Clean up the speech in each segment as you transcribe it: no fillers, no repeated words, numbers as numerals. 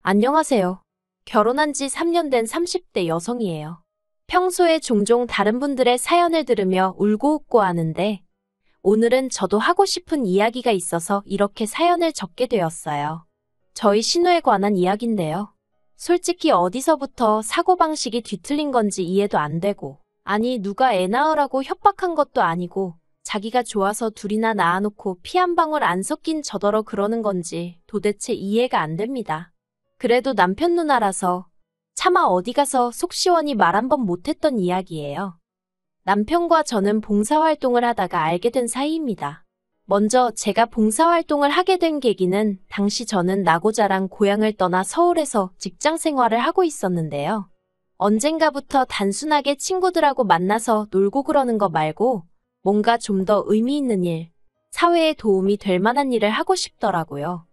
안녕하세요. 결혼한 지 3년 된 30대 여성이에요. 평소에 종종 다른 분들의 사연을 들으며 울고 웃고 하는데 오늘은 저도 하고 싶은 이야기가 있어서 이렇게 사연을 적게 되었어요. 저희 신우에 관한 이야기인데요. 솔직히 어디서부터 사고방식이 뒤틀린 건지 이해도 안 되고, 아니 누가 애 낳으라고 협박한 것도 아니고 자기가 좋아서 둘이나 낳아놓고 피 한 방울 안 섞인 저더러 그러는 건지 도대체 이해가 안 됩니다. 그래도 남편 누나라서 차마 어디 가서 속 시원히 말 한 번 못했던 이야기예요. 남편과 저는 봉사활동을 하다가 알게 된 사이입니다. 먼저 제가 봉사활동을 하게 된 계기는 당시 저는 나고 자란 고향을 떠나 서울에서 직장 생활을 하고 있었는데요. 언젠가부터 단순하게 친구들하고 만나서 놀고 그러는 거 말고 뭔가 좀 더 의미 있는 일, 사회에 도움이 될 만한 일을 하고 싶더라고요.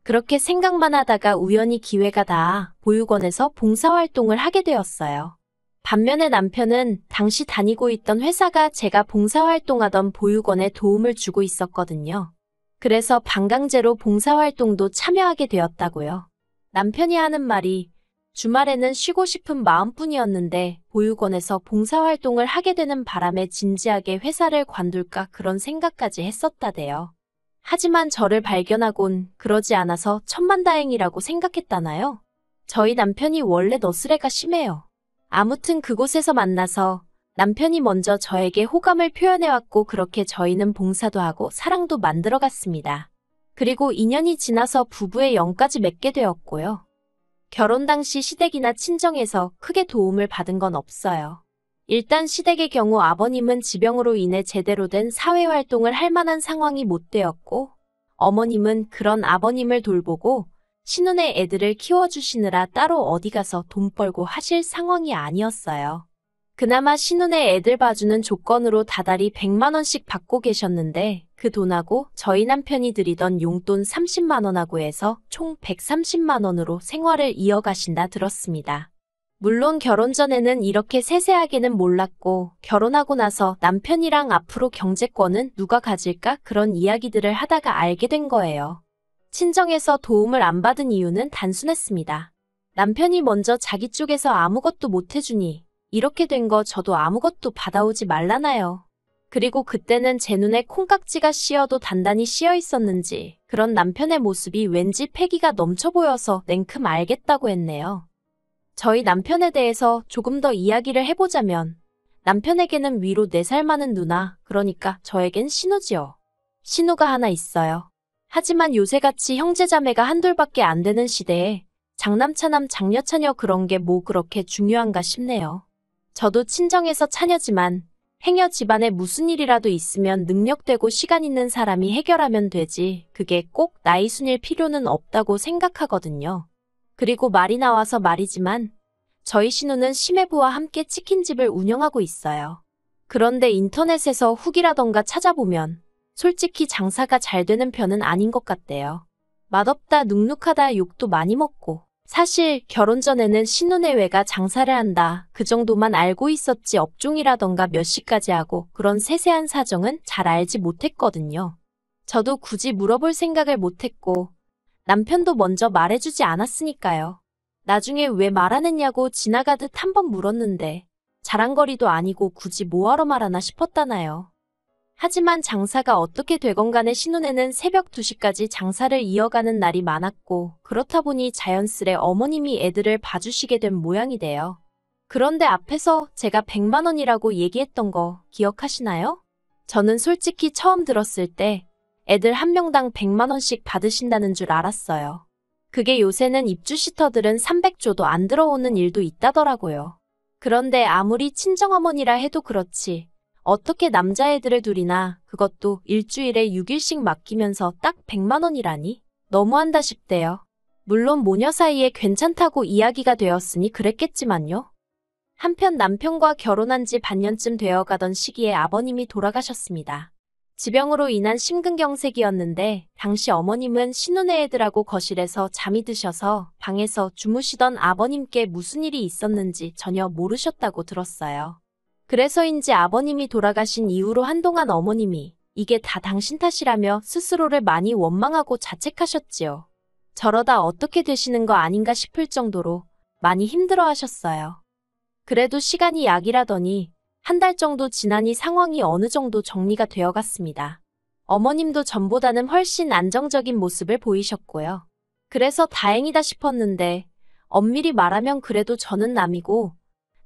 그렇게 생각만 하다가 우연히 기회가 닿아 보육원에서 봉사활동을 하게 되었어요. 반면에 남편은 당시 다니고 있던 회사가 제가 봉사활동하던 보육원에 도움을 주고 있었거든요. 그래서 반강제로 봉사활동도 참여하게 되었다고요. 남편이 하는 말이 주말에는 쉬고 싶은 마음뿐이었는데 보육원에서 봉사활동을 하게 되는 바람에 진지하게 회사를 관둘까 그런 생각까지 했었다대요. 하지만 저를 발견하곤 그러지 않아서 천만다행이라고 생각했다나요? 저희 남편이 원래 너스레가 심해요. 아무튼 그곳에서 만나서 남편이 먼저 저에게 호감을 표현해왔고 그렇게 저희는 봉사도 하고 사랑도 만들어갔습니다. 그리고 2년이 지나서 부부의 영까지 맺게 되었고요. 결혼 당시 시댁이나 친정에서 크게 도움을 받은 건 없어요. 일단 시댁의 경우 아버님은 지병으로 인해 제대로 된 사회활동을 할 만한 상황이 못 되었고, 어머님은 그런 아버님을 돌보고 신혼의 애들을 키워주시느라 따로 어디 가서 돈 벌고 하실 상황이 아니었어요. 그나마 신혼의 애들 봐주는 조건으로 다달이 100만 원씩 받고 계셨는데 그 돈하고 저희 남편이 드리던 용돈 30만 원하고 해서 총 130만 원으로 생활을 이어가신다 들었습니다. 물론 결혼 전에는 이렇게 세세하게는 몰랐고 결혼하고 나서 남편이랑 앞으로 경제권은 누가 가질까 그런 이야기들을 하다가 알게 된 거예요. 친정에서 도움을 안 받은 이유는 단순했습니다. 남편이 먼저 자기 쪽에서 아무것도 못 해주니 이렇게 된 거 저도 아무것도 받아오지 말라나요. 그리고 그때는 제 눈에 콩깍지가 씌어도 단단히 씌어 있었는지 그런 남편의 모습이 왠지 패기가 넘쳐 보여서 냉큼 알겠다고 했네요. 저희 남편에 대해서 조금 더 이야기를 해보자면 남편에게는 위로 4살 많은 누나, 그러니까 저에겐 신우지요. 신우가 하나 있어요. 하지만 요새같이 형제자매가 한둘밖에 안 되는 시대에 장남차남 장녀차녀 그런 게 뭐 그렇게 중요한가 싶네요. 저도 친정에서 차녀지만 행여 집안에 무슨 일이라도 있으면 능력되고 시간 있는 사람이 해결하면 되지 그게 꼭 나이 순일 필요는 없다고 생각하거든요. 그리고 말이 나와서 말이지만 저희 신우는 심해부와 함께 치킨집을 운영하고 있어요. 그런데 인터넷에서 후기라던가 찾아보면 솔직히 장사가 잘 되는 편은 아닌 것 같대요. 맛없다 눅눅하다 욕도 많이 먹고 사실 결혼 전에는 신우네외가 장사를 한다 그 정도만 알고 있었지 업종이라던가 몇 시까지 하고 그런 세세한 사정은 잘 알지 못했거든요. 저도 굳이 물어볼 생각을 못했고 남편도 먼저 말해주지 않았으니까요. 나중에 왜 말 안 했냐고 지나가듯 한번 물었는데 자랑거리도 아니고 굳이 뭐하러 말하나 싶었다나요. 하지만 장사가 어떻게 되건 간에 신혼에는 새벽 2시까지 장사를 이어가는 날이 많았고 그렇다 보니 자연스레 어머님이 애들을 봐주시게 된 모양이 돼요. 그런데 앞에서 제가 100만 원이라고 얘기했던 거 기억하시나요? 저는 솔직히 처음 들었을 때 애들 한 명당 100만 원씩 받으신다는 줄 알았어요. 그게 요새는 입주시터들은 300조도 안 들어오는 일도 있다더라고요. 그런데 아무리 친정어머니라 해도 그렇지 어떻게 남자애들을 둘이나 그것도 일주일에 6일씩 맡기면서 딱 100만 원이라니? 너무한다 싶대요. 물론 모녀 사이에 괜찮다고 이야기가 되었으니 그랬겠지만요. 한편 남편과 결혼한 지 반년쯤 되어가던 시기에 아버님이 돌아가셨습니다. 지병으로 인한 심근경색이었는데 당시 어머님은 신혼의 애들하고 거실에서 잠이 드셔서 방에서 주무시던 아버님께 무슨 일이 있었는지 전혀 모르셨다고 들었어요. 그래서인지 아버님이 돌아가신 이후로 한동안 어머님이 이게 다 당신 탓이라며 스스로를 많이 원망하고 자책하셨지요. 저러다 어떻게 되시는 거 아닌가 싶을 정도로 많이 힘들어 하셨어요. 그래도 시간이 약이라더니 한 달 정도 지나니 상황이 어느 정도 정리가 되어 갔습니다. 어머님도 전보다는 훨씬 안정적인 모습을 보이셨고요. 그래서 다행이다 싶었는데 엄밀히 말하면 그래도 저는 남이고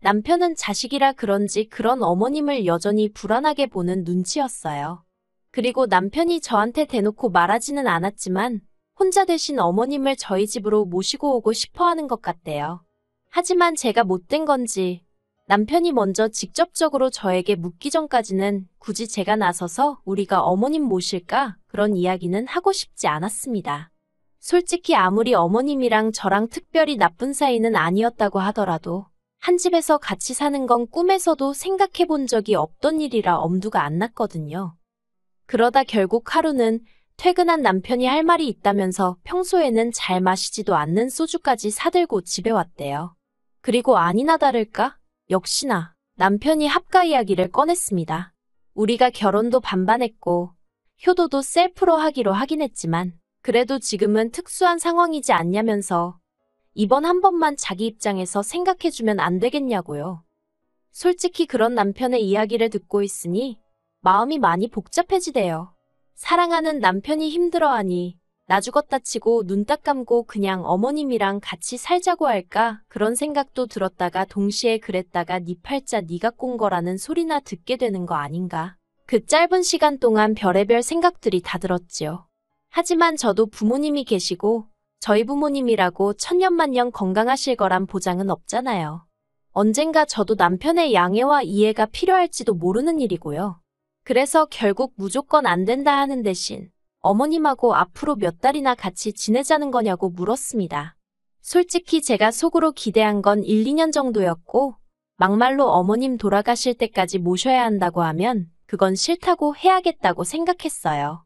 남편은 자식이라 그런지 그런 어머님을 여전히 불안하게 보는 눈치였어요. 그리고 남편이 저한테 대놓고 말하지는 않았지만 혼자 되신 어머님을 저희 집으로 모시고 오고 싶어 하는 것 같대요. 하지만 제가 못된 건지 남편이 먼저 직접적으로 저에게 묻기 전까지는 굳이 제가 나서서 우리가 어머님 모실까 그런 이야기는 하고 싶지 않았습니다. 솔직히 아무리 어머님이랑 저랑 특별히 나쁜 사이는 아니었다고 하더라도 한 집에서 같이 사는 건 꿈에서도 생각해 본 적이 없던 일이라 엄두가 안 났거든요. 그러다 결국 하루는 퇴근한 남편이 할 말이 있다면서 평소에는 잘 마시지도 않는 소주까지 사들고 집에 왔대요. 그리고 아니나 다를까? 역시나 남편이 합가 이야기를 꺼냈습니다. 우리가 결혼도 반반했고 효도도 셀프로 하기로 하긴 했지만 그래도 지금은 특수한 상황이지 않냐면서 이번 한 번만 자기 입장에서 생각해주면 안 되겠냐고요. 솔직히 그런 남편의 이야기를 듣고 있으니 마음이 많이 복잡해지대요. 사랑하는 남편이 힘들어하니 나 죽었다 치고 눈 딱 감고 그냥 어머님이랑 같이 살자고 할까 그런 생각도 들었다가 동시에 그랬다가 네 팔자 네가 꼰 거라는 소리나 듣게 되는 거 아닌가. 그 짧은 시간 동안 별의별 생각들이 다 들었지요. 하지만 저도 부모님이 계시고 저희 부모님이라고 천년만년 건강하실 거란 보장은 없잖아요. 언젠가 저도 남편의 양해와 이해가 필요할지도 모르는 일이고요. 그래서 결국 무조건 안 된다 하는 대신 어머님하고 앞으로 몇 달이나 같이 지내자는 거냐고 물었습니다. 솔직히 제가 속으로 기대한 건 1, 2년 정도였고 막말로 어머님 돌아가실 때까지 모셔야 한다고 하면 그건 싫다고 해야겠다고 생각했어요.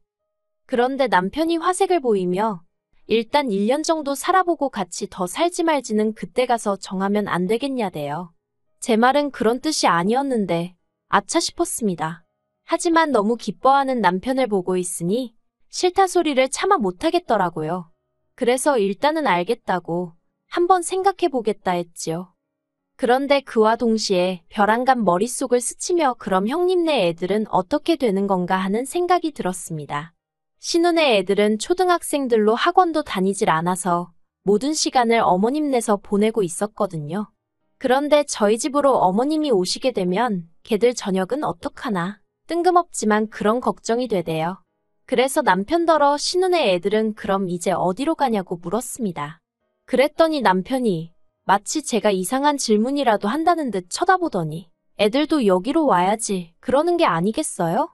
그런데 남편이 화색을 보이며 일단 1년 정도 살아보고 같이 더 살지 말지는 그때 가서 정하면 안 되겠냐대요. 제 말은 그런 뜻이 아니었는데 아차 싶었습니다. 하지만 너무 기뻐하는 남편을 보고 있으니 싫다 소리를 차마 못하겠더라고요. 그래서 일단은 알겠다고 한번 생각해보겠다 했지요. 그런데 그와 동시에 벼랑간 머릿속을 스치며 그럼 형님네 애들은 어떻게 되는 건가 하는 생각이 들었습니다. 신혼의 애들은 초등학생들로 학원도 다니질 않아서 모든 시간을 어머님네서 보내고 있었거든요. 그런데 저희 집으로 어머님이 오시게 되면 걔들 저녁은 어떡하나 뜬금없지만 그런 걱정이 되대요. 그래서 남편더러 신혼의 애들은 그럼 이제 어디로 가냐고 물었습니다. 그랬더니 남편이 마치 제가 이상한 질문이라도 한다는 듯 쳐다보더니 애들도 여기로 와야지 그러는 게 아니겠어요?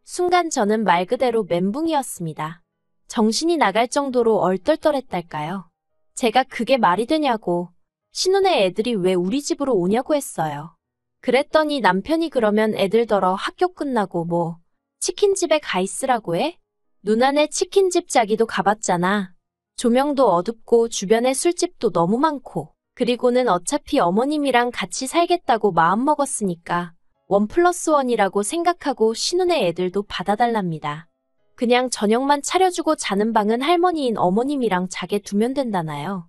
순간 저는 말 그대로 멘붕이었습니다. 정신이 나갈 정도로 얼떨떨했달까요? 제가 그게 말이 되냐고 신혼의 애들이 왜 우리 집으로 오냐고 했어요. 그랬더니 남편이 그러면 애들더러 학교 끝나고 뭐 치킨집에 가 있으라고 해? 누나네 치킨집 자기도 가봤잖아. 조명도 어둡고 주변에 술집도 너무 많고 그리고는 어차피 어머님이랑 같이 살겠다고 마음먹었으니까 1+1이라고 생각하고 신혼의 애들도 받아달랍니다. 그냥 저녁만 차려주고 자는 방은 할머니인 어머님이랑 자게 두면 된다나요.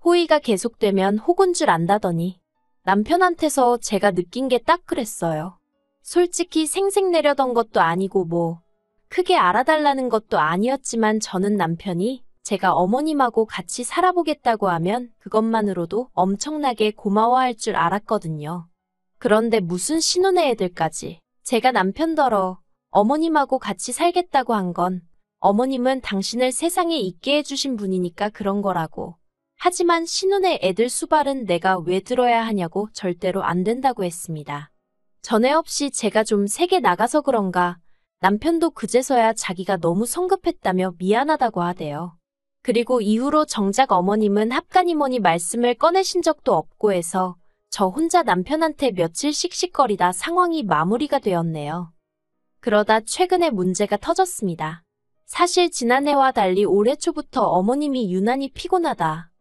호의가 계속되면 혹은 줄 안다더니 남편한테서 제가 느낀 게 딱 그랬어요. 솔직히 생색내려던 것도 아니고 뭐 크게 알아달라는 것도 아니었지만 저는 남편이 제가 어머님하고 같이 살아보겠다고 하면 그것만으로도 엄청나게 고마워할 줄 알았거든요. 그런데 무슨 신혼의 애들까지 제가 남편더러 어머님하고 같이 살겠다고 한 건 어머님은 당신을 세상에 있게 해주신 분이니까 그런 거라고. 하지만 신혼의 애들 수발은 내가 왜 들어야 하냐고 절대로 안 된다고 했습니다. 전에 없이 제가 좀 세게 나가서 그런가 남편도 그제서야 자기가 너무 성급했다며 미안하다고 하대요. 그리고 이후로 정작 어머님은 합가니머니 말씀을 꺼내신 적도 없고 해서 저 혼자 남편한테 며칠 씩씩거리다 상황이 마무리가 되었네요. 그러다 최근에 문제가 터졌습니다. 사실 지난해와 달리 올해 초부터 어머님이 유난히 피곤하다.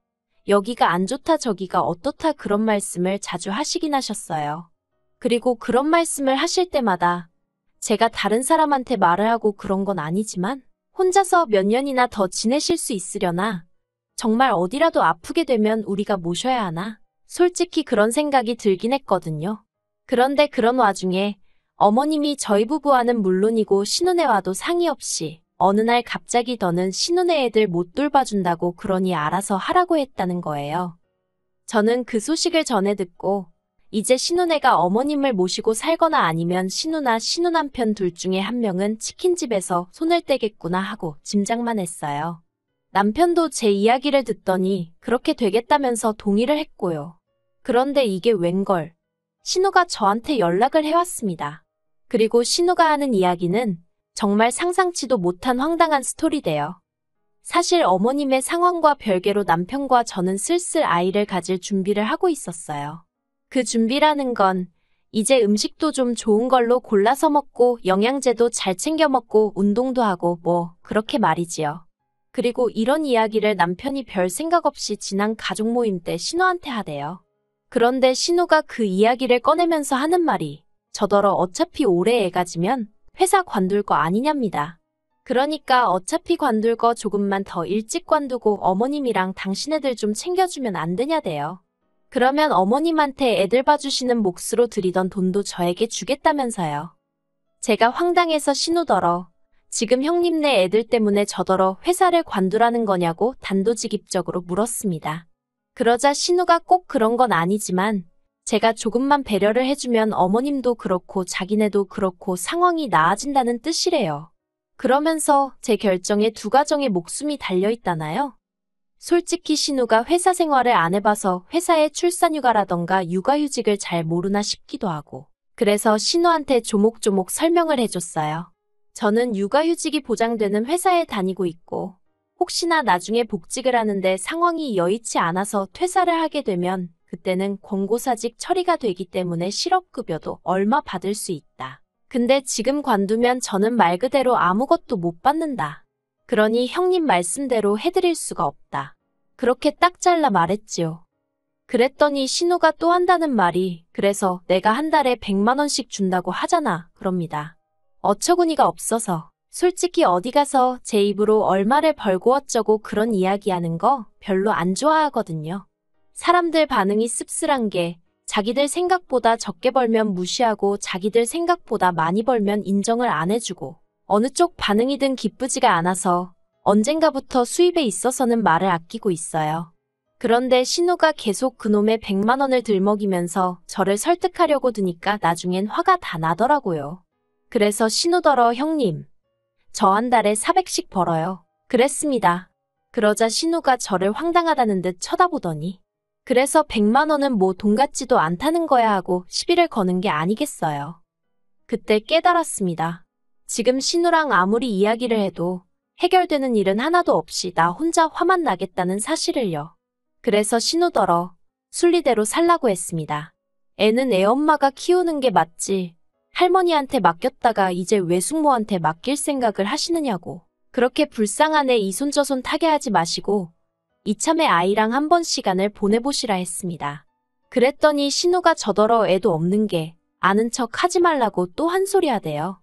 여기가 안 좋다 저기가 어떻다 그런 말씀을 자주 하시긴 하셨어요. 그리고 그런 말씀을 하실 때마다 제가 다른 사람한테 말을 하고 그런 건 아니지만 혼자서 몇 년이나 더 지내실 수 있으려나? 정말 어디라도 아프게 되면 우리가 모셔야 하나? 솔직히 그런 생각이 들긴 했거든요. 그런데 그런 와중에 어머님이 저희 부부와는 물론이고 신혼애와도 상의 없이 어느 날 갑자기 더는 신혼애 애들 못 돌봐준다고 그러니 알아서 하라고 했다는 거예요. 저는 그 소식을 전해 듣고 이제 신혼애가 어머님을 모시고 살거나 아니면 신우나 신우 남편 둘 중에 한 명은 치킨집에서 손을 떼겠구나 하고 짐작만 했어요. 남편도 제 이야기를 듣더니 그렇게 되겠다면서 동의를 했고요. 그런데 이게 웬걸. 신우가 저한테 연락을 해왔습니다. 그리고 신우가 하는 이야기는 정말 상상치도 못한 황당한 스토리대요. 사실 어머님의 상황과 별개로 남편과 저는 슬슬 아이를 가질 준비를 하고 있었어요. 그 준비라는 건 이제 음식도 좀 좋은 걸로 골라서 먹고 영양제도 잘 챙겨 먹고 운동도 하고 뭐 그렇게 말이지요. 그리고 이런 이야기를 남편이 별 생각 없이 지난 가족 모임 때 신우한테 하대요. 그런데 신우가 그 이야기를 꺼내면서 하는 말이 저더러 어차피 올해 애 가지면 회사 관둘 거 아니냐입니다. 그러니까 어차피 관둘 거 조금만 더 일찍 관두고 어머님이랑 당신애들 좀 챙겨주면 안 되냐대요. 그러면 어머님한테 애들 봐주시는 몫으로 드리던 돈도 저에게 주겠다면서요. 제가 황당해서 신우더러 지금 형님네 애들 때문에 저더러 회사를 관두라는 거냐고 단도직입적으로 물었습니다. 그러자 신우가 꼭 그런 건 아니지만 제가 조금만 배려를 해주면 어머님도 그렇고 자기네도 그렇고 상황이 나아진다는 뜻이래요. 그러면서 제 결정에 두 가정의 목숨이 달려있다나요? 솔직히 신우가 회사 생활을 안 해봐서 회사의 출산휴가라던가 육아휴직을 잘 모르나 싶기도 하고 그래서 신우한테 조목조목 설명을 해줬어요. 저는 육아휴직이 보장되는 회사에 다니고 있고 혹시나 나중에 복직을 하는데 상황이 여의치 않아서 퇴사를 하게 되면 그때는 권고사직 처리가 되기 때문에 실업급여도 얼마 받을 수 있다. 근데 지금 관두면 저는 말 그대로 아무것도 못 받는다. 그러니 형님 말씀대로 해드릴 수가 없다. 그렇게 딱 잘라 말했지요. 그랬더니 신우가 또 한다는 말이 그래서 내가 한 달에 100만 원씩 준다고 하잖아. 그럽니다. 어처구니가 없어서 솔직히 어디 가서 제 입으로 얼마를 벌고 어쩌고 그런 이야기하는 거 별로 안 좋아하거든요. 사람들 반응이 씁쓸한 게 자기들 생각보다 적게 벌면 무시하고 자기들 생각보다 많이 벌면 인정을 안 해주고 어느 쪽 반응이든 기쁘지가 않아서 언젠가부터 수입에 있어서는 말을 아끼고 있어요. 그런데 신우가 계속 그놈의 100만 원을 들먹이면서 저를 설득하려고 드니까 나중엔 화가 다 나더라고요. 그래서 신우더러 형님, 저 한 달에 400씩 벌어요. 그랬습니다. 그러자 신우가 저를 황당하다는 듯 쳐다보더니 그래서 100만 원은 뭐 돈 같지도 않다는 거야 하고 시비를 거는 게 아니겠어요. 그때 깨달았습니다. 지금 신우랑 아무리 이야기를 해도 해결되는 일은 하나도 없이 나 혼자 화만 나겠다는 사실을요. 그래서 신우더러 순리대로 살라고 했습니다. 애는 애 엄마가 키우는 게 맞지. 할머니한테 맡겼다가 이제 외숙모한테 맡길 생각을 하시느냐고. 그렇게 불쌍한 애 이손저손 타게 하지 마시고 이참에 아이랑 한번 시간을 보내보시라 했습니다. 그랬더니 신우가 저더러 애도 없는 게 아는 척 하지 말라고 또 한 소리 하대요.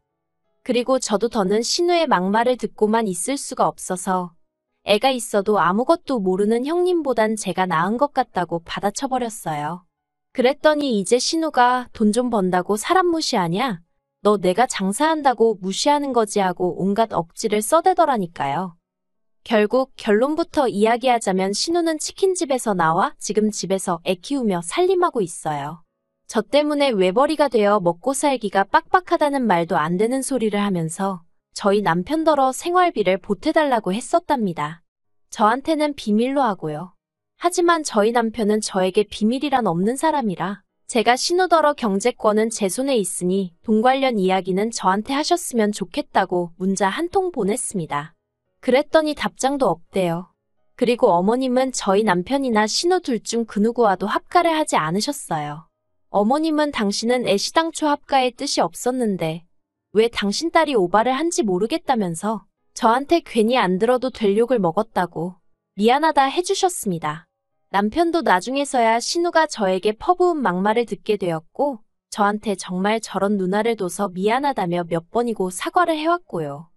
그리고 저도 더는 신우의 막말을 듣고만 있을 수가 없어서 애가 있어도 아무것도 모르는 형님보단 제가 나은 것 같다고 받아쳐버렸어요. 그랬더니 이제 신우가 돈 좀 번다고 사람 무시하냐? 너 내가 장사한다고 무시하는 거지 하고 온갖 억지를 써대더라니까요. 결국 결론부터 이야기하자면 신우는 치킨집에서 나와 지금 집에서 애 키우며 살림하고 있어요. 저 때문에 외벌이가 되어 먹고 살기가 빡빡하다는 말도 안 되는 소리를 하면서 저희 남편더러 생활비를 보태달라고 했었답니다. 저한테는 비밀로 하고요. 하지만 저희 남편은 저에게 비밀이란 없는 사람이라 제가 신우더러 경제권은 제 손에 있으니 돈 관련 이야기는 저한테 하셨으면 좋겠다고 문자 한 통 보냈습니다. 그랬더니 답장도 없대요. 그리고 어머님은 저희 남편이나 신우 둘 중 그 누구와도 합가를 하지 않으셨어요. 어머님은 당신은 애시당초 합가의 뜻이 없었는데 왜 당신 딸이 오바를 한지 모르겠다면서 저한테 괜히 안 들어도 될 욕을 먹었다고 미안하다 해주셨습니다. 남편도 나중에서야 신우가 저에게 퍼부은 막말을 듣게 되었고 저한테 정말 저런 누나를 둬서 미안하다며 몇 번이고 사과를 해왔고요.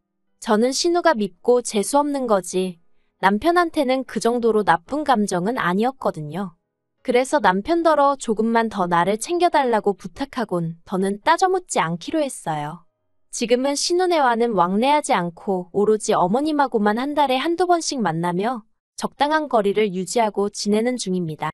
저는 신우가 밉고 재수없는 거지. 남편한테는 그 정도로 나쁜 감정은 아니었거든요. 그래서 남편더러 조금만 더 나를 챙겨달라고 부탁하곤 더는 따져묻지 않기로 했어요. 지금은 신우네와는 왕래하지 않고 오로지 어머님하고만 한 달에 한두 번씩 만나며 적당한 거리를 유지하고 지내는 중입니다.